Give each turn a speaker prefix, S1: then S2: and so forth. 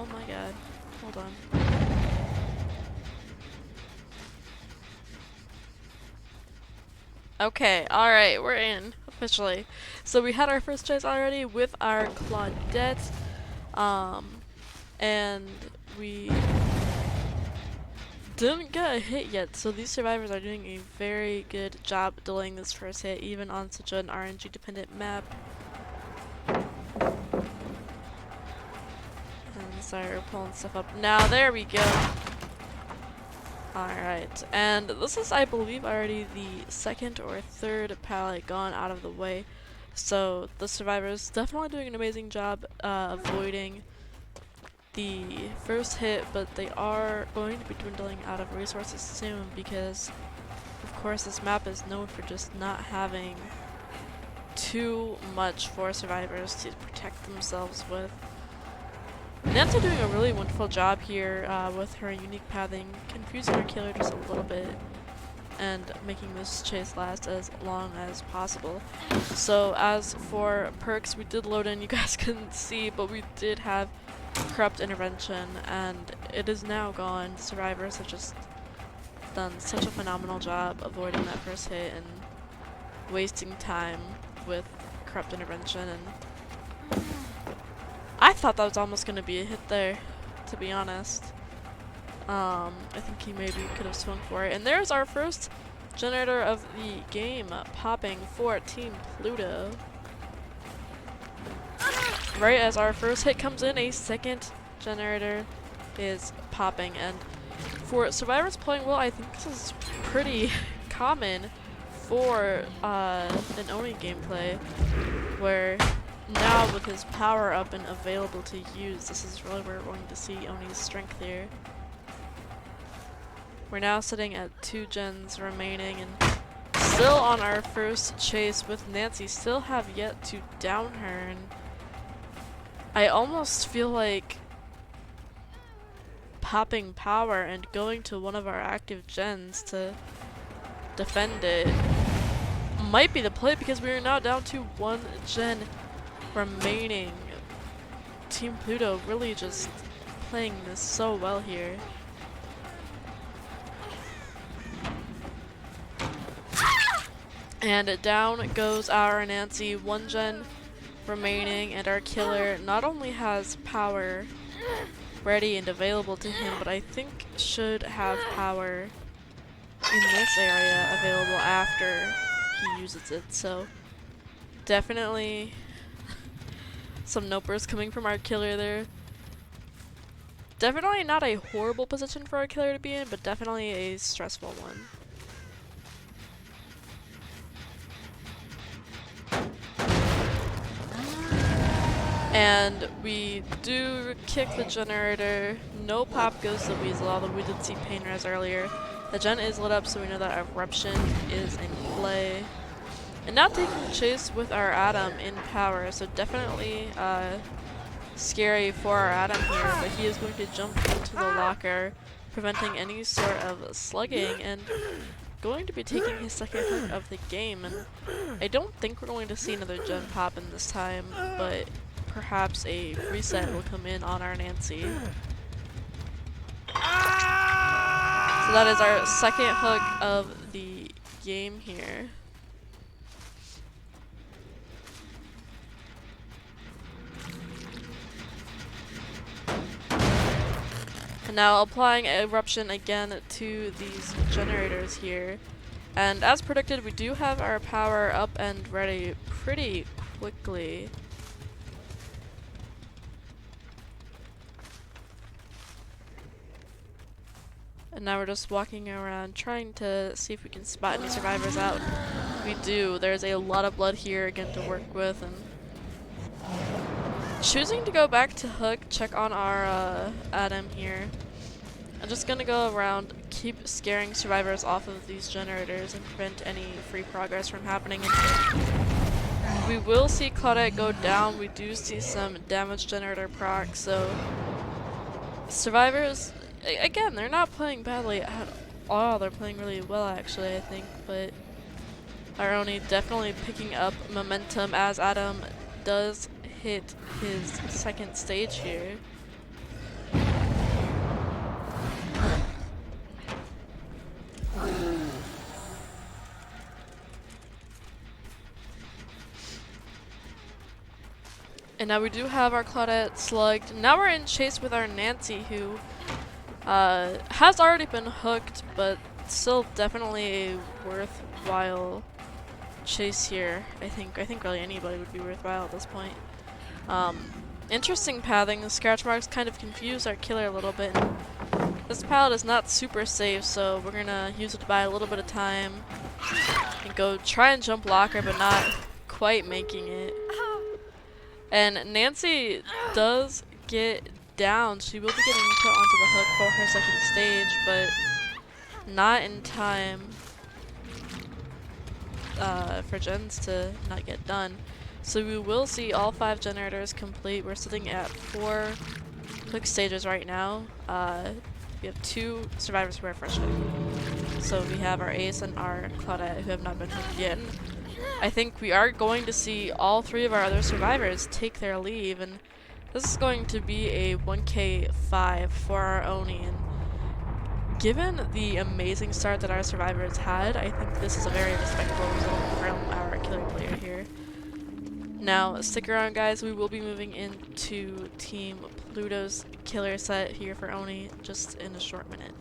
S1: Oh my god. Hold on. Okay, alright, we're in, officially. So we had our first chase already with our Claudette, and we didn't get a hit yet, so these survivors are doing a very good job delaying this first hit, even on such an RNG dependent map. And sorry, we're pulling stuff up. Now, there we go. Alright, and this is, I believe, already the second or third pallet gone out of the way. So the survivors definitely doing an amazing job avoiding the first hit, but they are going to be dwindling out of resources soon because, of course, this map is known for just not having too much for survivors to protect themselves with. Nancy doing a really wonderful job here with her unique pathing, confusing our killer just a little bit and making this chase last as long as possible. So as for perks, we did load in, you guys couldn't see, but we did have corrupt intervention and it is now gone. The survivors have just done such a phenomenal job avoiding that first hit and wasting time with corrupt intervention, and I thought that was almost going to be a hit there, to be honest. I think he maybe could have swung for it. And there's our first generator of the game popping for Team Pluto. Right as our first hit comes in, a second generator is popping. And for survivors playing well, I think this is pretty common for an Oni gameplay, where now with his power up and available to use, this is really where we're going to see Oni's strength here. We're now sitting at 2 gens remaining and still on our first chase with Nancy, still have yet to down her, and I almost feel like popping power and going to one of our active gens to defend it might be the play, because we are now down to 1 gen remaining. Team Pluto really just playing this so well here. And down goes our Nancy, 1 gen remaining, and our killer not only has power ready and available to him, but I think should have power in this area available after he uses it. So definitely some nopers coming from our killer there. Definitely not a horrible position for our killer to be in, but definitely a stressful one. And we do kick the generator. No pop goes to Weasel, although we did see Pain Res earlier. The gen is lit up, so we know that Eruption is in play. And now taking the chase with our Adam in power, so definitely scary for our Adam here, but he is going to jump into the locker, preventing any sort of slugging, and going to be taking his second hook of the game. And I don't think we're going to see another gen pop in this time, but perhaps a reset will come in on our Nancy. So that is our second hook of the game here. And now applying Eruption again to these generators here. And as predicted, we do have our power up and ready pretty quickly. And now we're just walking around trying to see if we can spot any survivors out. We do. There's a lot of blood here again to work with, and choosing to go back to hook, check on our Adam here. I'm just gonna go around, keep scaring survivors off of these generators and prevent any free progress from happening. And we will see Claudette go down. We do see some damage generator proc, so survivors, again, they're not playing badly at all. They're playing really well, actually, I think, but are only definitely picking up momentum as Adam does hit his second stage here. And now we do have our Claudette slugged. Now we're in chase with our Nancy, who has already been hooked, but still definitely a worthwhile chase here. I think really anybody would be worthwhile at this point. Interesting pathing. The scratch marks kind of confuse our killer a little bit. And this pallet is not super safe, so we're gonna use it to buy a little bit of time and go try and jump locker, but not quite making it. And Nancy does get down. She will be getting put onto the hook for her second stage, but not in time for gens to not get done. So we will see all 5 generators complete. We're sitting at 4 hook stages right now. We have 2 survivors who are fresh hook. So we have our Ace and our Claudette who have not been hooked yet. And I think we are going to see all 3 of our other survivors take their leave, and this is going to be a 1k5 for our Oni. And given the amazing start that our survivors had, I think this is a very respectable result from our killer player here. Now, stick around guys, we will be moving into Team Pluto's killer set here for Oni just in a short minute.